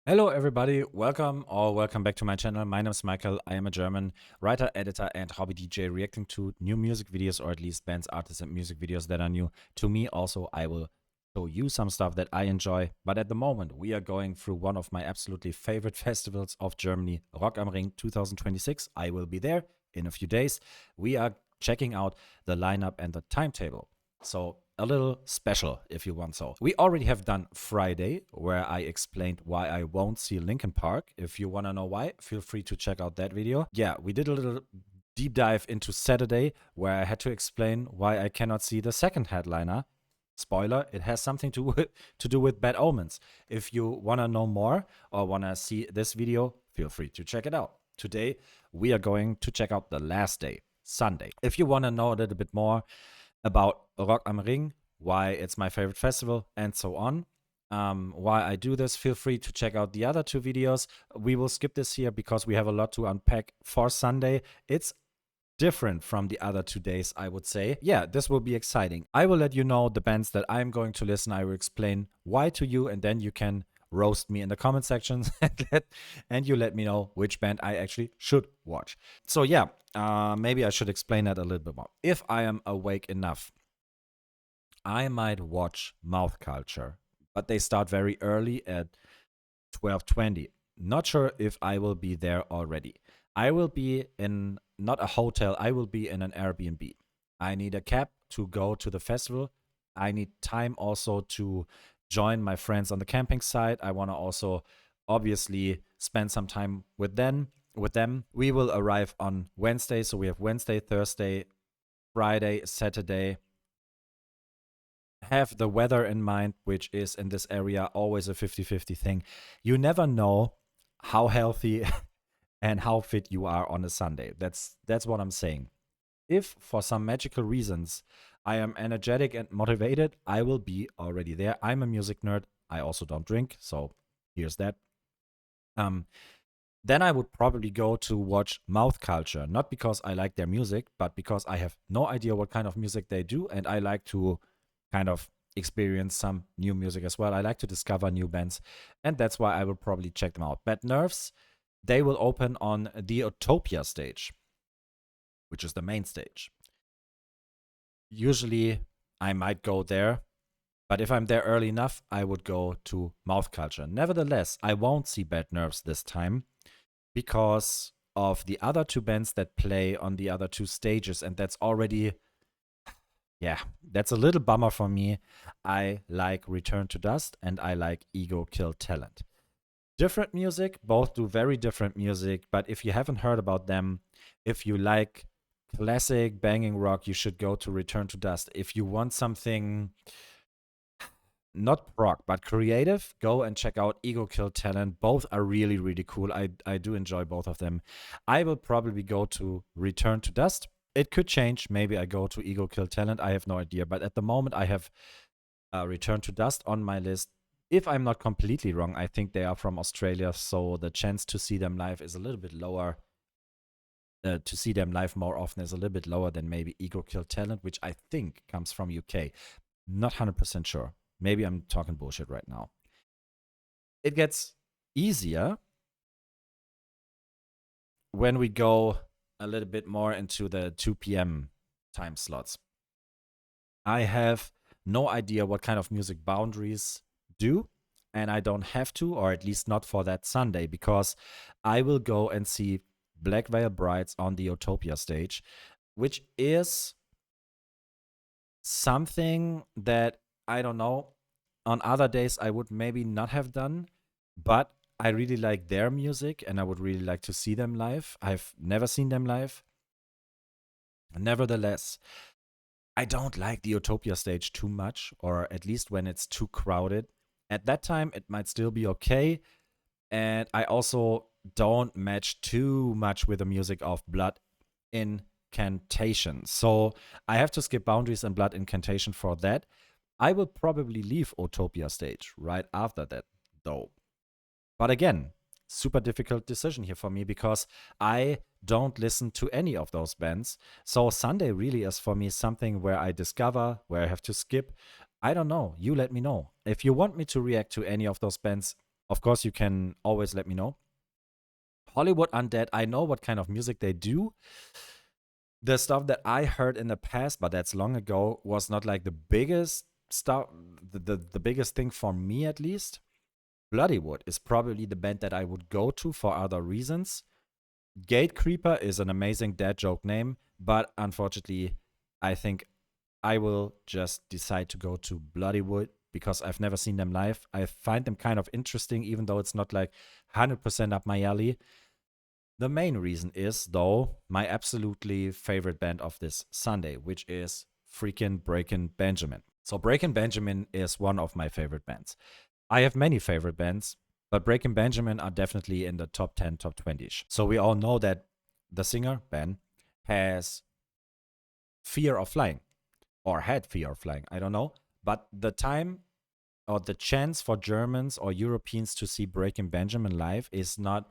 Hello, everybody. Welcome back to my channel. My name is Michael. I am a German writer, editor, and hobby DJ reacting to new music videos, or at least bands, artists, and music videos that are new to me. Also, I will show you some stuff that I enjoy. But at the moment, we are going through one of my absolutely favorite festivals of Germany, Rock am Ring 2026. I will be there in a few days. We are checking out the lineup and the timetable. So a little special, if you want so. We already have done Friday, where I explained why I won't see Linkin Park. If you want to know why, feel free to check out that video. Yeah, we did a little deep dive into Saturday, where I had to explain why I cannot see the second headliner. Spoiler, it has something to do with Bad Omens. If you want to know more or want to see this video, feel free to check it out. Today, we are going to check out the last day, Sunday. If you want to know a little bit more about Rock am Ring, why it's my favorite festival, and so on. Why I do this, feel free to check out the other two videos. We will skip this here because we have a lot to unpack for Sunday. It's different from the other 2 days, I would say. Yeah, this will be exciting. I will let you know the bands that I'm going to listen. I will explain why to you, and then you can roast me in the comment sections and you let me know which band I actually should watch. So yeah, maybe I should explain that a little bit more. If I am awake enough, I might watch Mouth Culture, but they start very early at 12:20. Not sure if I will be there already. I will be in not a hotel, I will be in an Airbnb. I need a cab to go to the festival. I need time also to join my friends on the camping site. I want to also obviously spend some time with them. We will arrive on Wednesday, so we have Wednesday, Thursday, Friday, Saturday. Have the weather in mind, which is in this area always a 50-50 thing. You never know how healthy and how fit you are on a Sunday. That's what I'm saying. If for some magical reasons I am energetic and motivated, I will be already there. I'm a music nerd. I also don't drink, so here's that. Um, then I would probably go to watch Mouth Culture, not because I like their music, but because I have no idea what kind of music they do, and I like to kind of experience some new music as well. I like to discover new bands, and that's why I will probably check them out. Bad Nerves, they will open on the Utopia stage, which is the main stage. Usually, I might go there, but if I'm there early enough, I would go to Mouth Culture. Nevertheless, I won't see Bad Nerves this time because of the other two bands that play on the other two stages, and that's already, yeah, that's a little bummer for me. I like Return to Dust and I like Ego Kill Talent. Different music, both do very different music, but if you haven't heard about them, if you like classic banging rock, you should go to Return to Dust. If you want something not rock but creative, go and check out Ego Kill Talent. Both are really, really cool. I do enjoy both of them. I will probably go to Return to Dust. It could change. Maybe I go to Ego Kill Talent. I have no idea. But at the moment, I have Return to Dust on my list. If I'm not completely wrong, I think they are from Australia, so the chance to see them live is a little bit lower. To see them live more often is a little bit lower than maybe Ego Kill Talent, which I think comes from UK. Not 100% sure. Maybe I'm talking bullshit right now. It gets easier when we go a little bit more into the 2 p.m. time slots. I have no idea what kind of music Boundaries do, and I don't have to, or at least not for that Sunday, because I will go and see Black Veil Brides on the Utopia stage, which is something that I don't know. On other days, I would maybe not have done, but I really like their music and I would really like to see them live. I've never seen them live. Nevertheless, I don't like the Utopia stage too much, or at least when it's too crowded. At that time, it might still be okay. And I also don't match too much with the music of Blood Incantation. So I have to skip Boundaries and Blood Incantation for that. I will probably leave Utopia stage right after that, though. But again, super difficult decision here for me because I don't listen to any of those bands. So Sunday really is for me something where I discover, where I have to skip. I don't know. You let me know. If you want me to react to any of those bands, of course, you can always let me know. Hollywood Undead, I know what kind of music they do. The stuff that I heard in the past, but that's long ago, was not like the biggest stuff, the biggest thing for me at least. Bloodywood is probably the band that I would go to for other reasons. Gatecreeper is an amazing dad joke name, but unfortunately, I think I will just decide to go to Bloodywood because I've never seen them live. I find them kind of interesting, even though it's not like 100% up my alley. The main reason is, though, my absolutely favorite band of this Sunday, which is freaking Breakin' Benjamin. So, Breakin' Benjamin is one of my favorite bands. I have many favorite bands, but Breakin' Benjamin are definitely in the top 10, top 20 ish. So, we all know that the singer, Ben, has fear of flying or had fear of flying. I don't know. But the time or the chance for Germans or Europeans to see Breakin' Benjamin live is not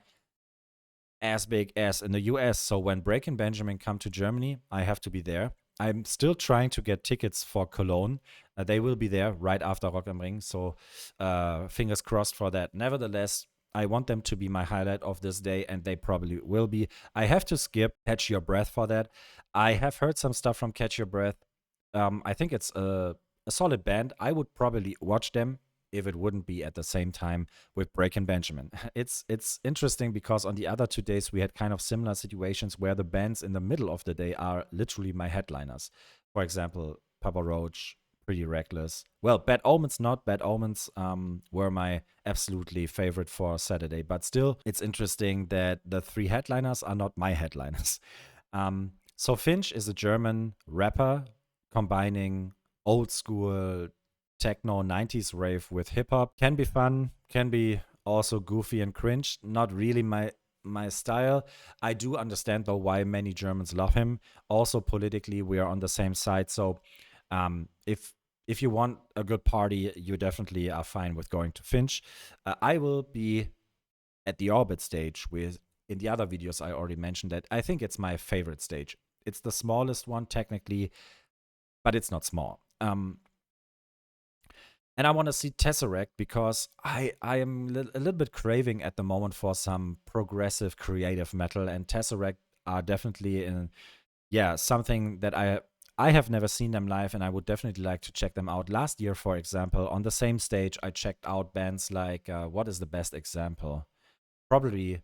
as big as in the US. So when Breakin' Benjamin come to Germany, I have to be there. I'm still trying to get tickets for Cologne. They will be there right after Rock am Ring. So fingers crossed for that. Nevertheless, I want them to be my highlight of this day, and they probably will be. I have to skip Catch Your Breath for that. I have heard some stuff from Catch Your Breath. I think it's a solid band. I would probably watch them if it wouldn't be at the same time with Breakin' Benjamin. It's interesting because on the other 2 days we had kind of similar situations where the bands in the middle of the day are literally my headliners. For example, Papa Roach, Pretty Reckless. Well, Bad Omens not. Bad Omens were my absolutely favorite for Saturday. But still, it's interesting that the three headliners are not my headliners. So Finch is a German rapper combining old school techno 90s rave with hip hop. Can be fun, can be also goofy and cringe. Not really my style. I do understand though why many Germans love him. Also politically, we are on the same side. So if you want a good party, you definitely are fine with going to Finch. I will be at the Orbit stage with. In the other videos, I already mentioned that. I think it's my favorite stage. It's the smallest one technically, but it's not small. And I want to see Tesseract because I am a little bit craving at the moment for some progressive creative metal, and Tesseract are definitely in something that I have never seen them live, and I would definitely like to check them out. Last year, for example, on the same stage, I checked out bands like what is the best example? Probably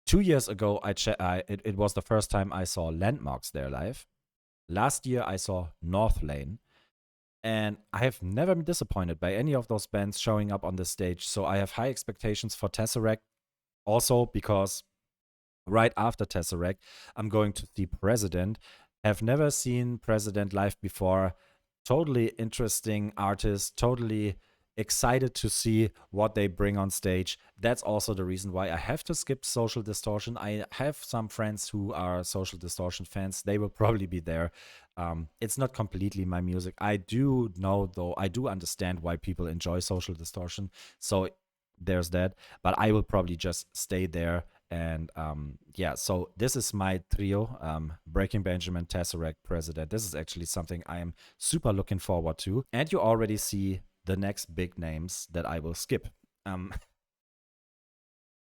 2 years ago, it was the first time I saw Landmarks there live. Last year, I saw North Lane. And I have never been disappointed by any of those bands showing up on the stage. So I have high expectations for Tesseract. Also, because right after Tesseract, I'm going to see President. Have never seen President live before. Totally interesting artist, totally excited to see what they bring on stage. That's also the reason why I have to skip Social Distortion. I have some friends who are Social Distortion fans. They will probably be there. It's not completely my music. I do know, though, I do understand why people enjoy Social Distortion. So there's that. But I will probably just stay there. And so this is my trio, Breaking Benjamin, Tesseract, President. This is actually something I am super looking forward to. And you already see the next big names that I will skip.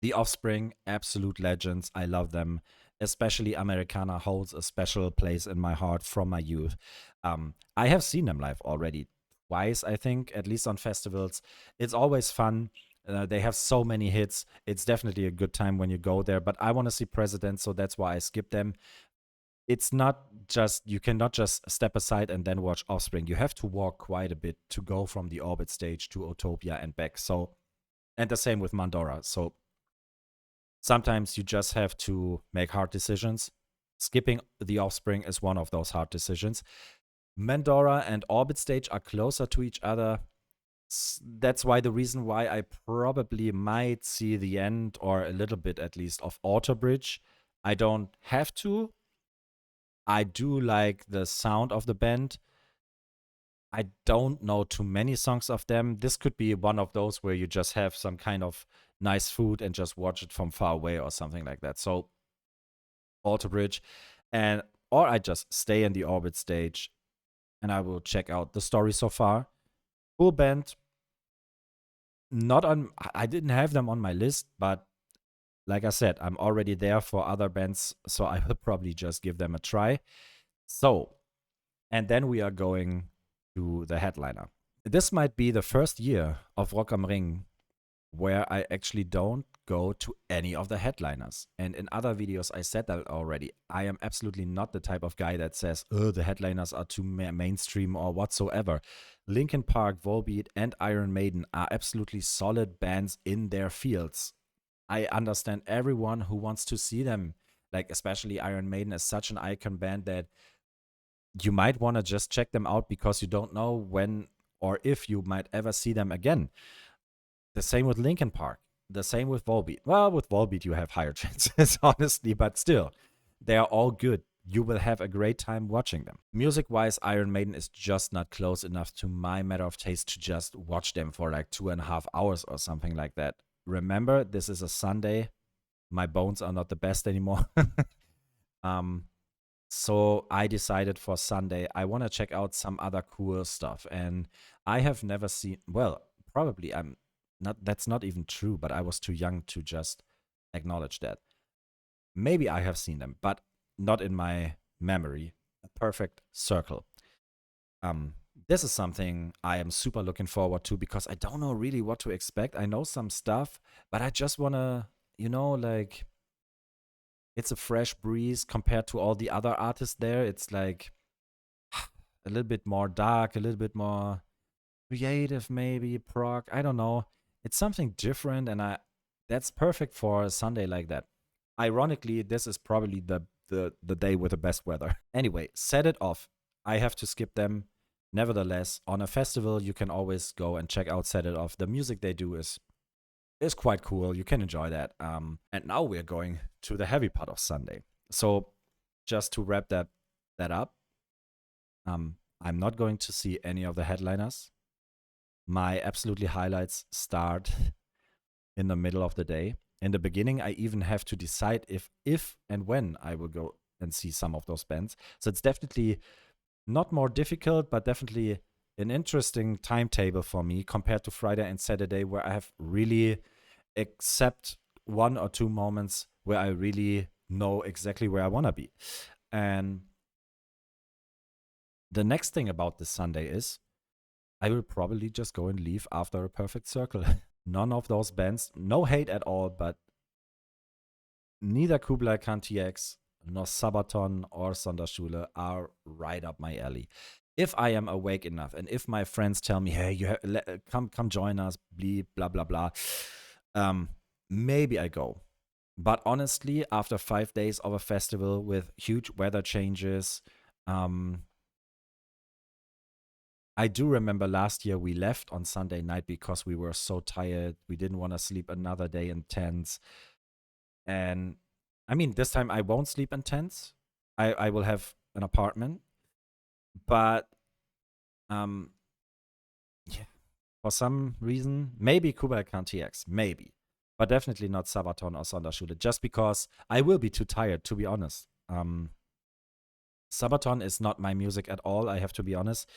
The Offspring, absolute legends. I love them. Especially Americana holds a special place in my heart from my youth. I have seen them live already twice, I think, at least on festivals. It's always fun. They have so many hits. It's definitely a good time when you go there. But I want to see President, so that's why I skip them. It's not just, you cannot just step aside and then watch Offspring. You have to walk quite a bit to go from the Orbit stage to Utopia and back. So, and the same with Mandora. So sometimes you just have to make hard decisions. Skipping the Offspring is one of those hard decisions. Mandora and Orbit stage are closer to each other. That's why the reason why I probably might see the end, or a little bit at least, of Alter Bridge. I don't have to. I do like the sound of the band. I don't know too many songs of them. This could be one of those where you just have some kind of nice food and just watch it from far away or something like that. So Alter Bridge, and or I just stay in the Orbit stage and I will check out the story so far. Cool band. not on, I didn't have them on my list, but like I said, I'm already there for other bands, so I will probably just give them a try. So, and then we are going to the headliner. This might be the first year of Rock am Ring where I actually don't go to any of the headliners. And in other videos, I said that already. I am absolutely not the type of guy that says, oh, the headliners are too mainstream or whatsoever. Linkin Park, Volbeat, and Iron Maiden are absolutely solid bands in their fields. I understand everyone who wants to see them. Like, especially Iron Maiden is such an icon band that you might want to just check them out because you don't know when or if you might ever see them again. The same with Linkin Park. The same with Volbeat. Well, with Volbeat, you have higher chances, honestly, but still, they are all good. You will have a great time watching them. Music wise, Iron Maiden is just not close enough to my matter of taste to just watch them for like 2.5 hours or something like that. Remember, this is a Sunday. My bones are not the best anymore. um, so I decided for Sunday, I want to check out some other cool stuff. And I have never seen, well, probably I'm not, that's not even true, but I was too young to just acknowledge that. Maybe I have seen them, but not in my memory. A Perfect Circle. Um, this is something I am super looking forward to because I don't know really what to expect. I know some stuff, but I just want to, like it's a fresh breeze compared to all the other artists there. It's like a little bit more dark, a little bit more creative, maybe prog. I don't know. It's something different, and I that's perfect for a Sunday like that. Ironically, this is probably the day with the best weather. Anyway, Set It Off. I have to skip them. Nevertheless, on a festival, you can always go and check out Set It Off. The music they do is quite cool. You can enjoy that. And now we're going to the heavy part of Sunday. So just to wrap that up, I'm not going to see any of the headliners. My absolutely highlights start in the middle of the day. In the beginning, I even have to decide if and when I will go and see some of those bands. So it's definitely not more difficult, but definitely an interesting timetable for me compared to Friday and Saturday, where I have really except one or two moments where I really know exactly where I want to be. And the next thing about this Sunday is I will probably just go and leave after A Perfect Circle. None of those bands, no hate at all, but neither Kublai Khan TX nor Sabaton or Sonderschule are right up my alley. If I am awake enough and if my friends tell me, hey, come join us, blah blah blah, maybe I go. But honestly, after 5 days of a festival with huge weather changes, I do remember last year we left on Sunday night because we were so tired. We didn't want to sleep another day in tents. And I mean, this time I won't sleep in tents. I will have an apartment. But um, yeah, for some reason, maybe Kublai Khan TX, maybe. But definitely not Sabaton or Sonderschule, just because I will be too tired, to be honest. Sabaton is not my music at all. I have to be honest.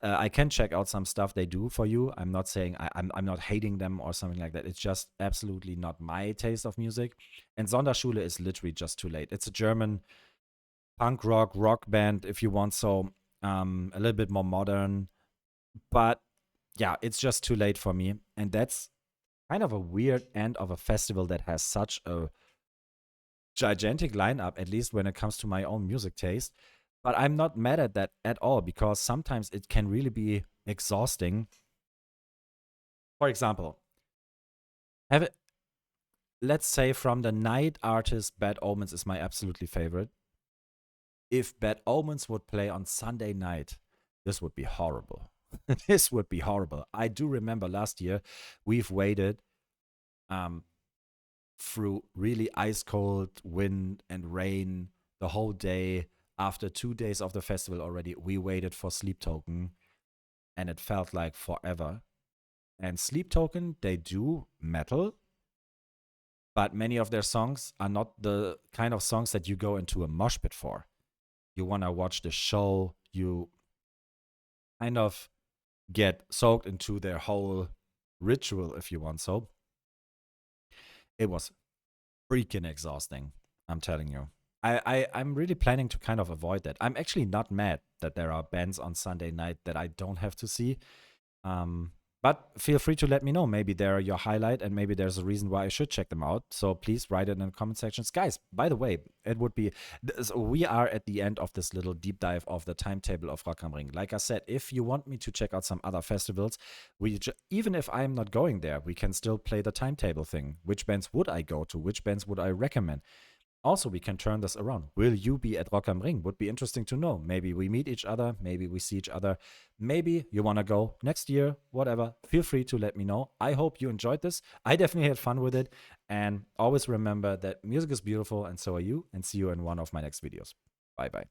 I can check out some stuff they do for you. I'm not saying I'm not hating them or something like that. It's just absolutely not my taste of music. And Sonderschule is literally just too late. It's a German punk rock band, if you want so. A little bit more modern, but yeah, it's just too late for me. And that's kind of a weird end of a festival that has such a gigantic lineup, at least when it comes to my own music taste. But I'm not mad at that at all because sometimes it can really be exhausting. For example, have it, let's say from the night artist, Bad Omens is my absolutely favorite. If Bad Omens would play on Sunday night, this would be horrible. This would be horrible. I do remember last year we've waited um, through really ice cold wind and rain the whole day. After 2 days of the festival already, we waited for Sleep Token, and it felt like forever. And Sleep Token, they do metal, but many of their songs are not the kind of songs that you go into a mosh pit for. You want to watch the show, you kind of get soaked into their whole ritual, if you want so. It was freaking exhausting, I'm telling you. I'm really planning to kind of avoid that. I'm actually not mad that there are bands on Sunday night that I don't have to see. Um, but feel free to let me know. Maybe they're your highlight, and maybe there's a reason why I should check them out. So please write it in the comment sections. Guys, by the way, it would be. We are at the end of this little deep dive of the timetable of Rock am Ring. Like I said, if you want me to check out some other festivals, even if I'm not going there, we can still play the timetable thing. Which bands would I go to? Which bands would I recommend? Also, we can turn this around. Will you be at Rock am Ring? Would be interesting to know. Maybe we meet each other. Maybe we see each other. Maybe you want to go next year, whatever. Feel free to let me know. I hope you enjoyed this. I definitely had fun with it. And always remember that music is beautiful, and so are you. And see you in one of my next videos. Bye bye.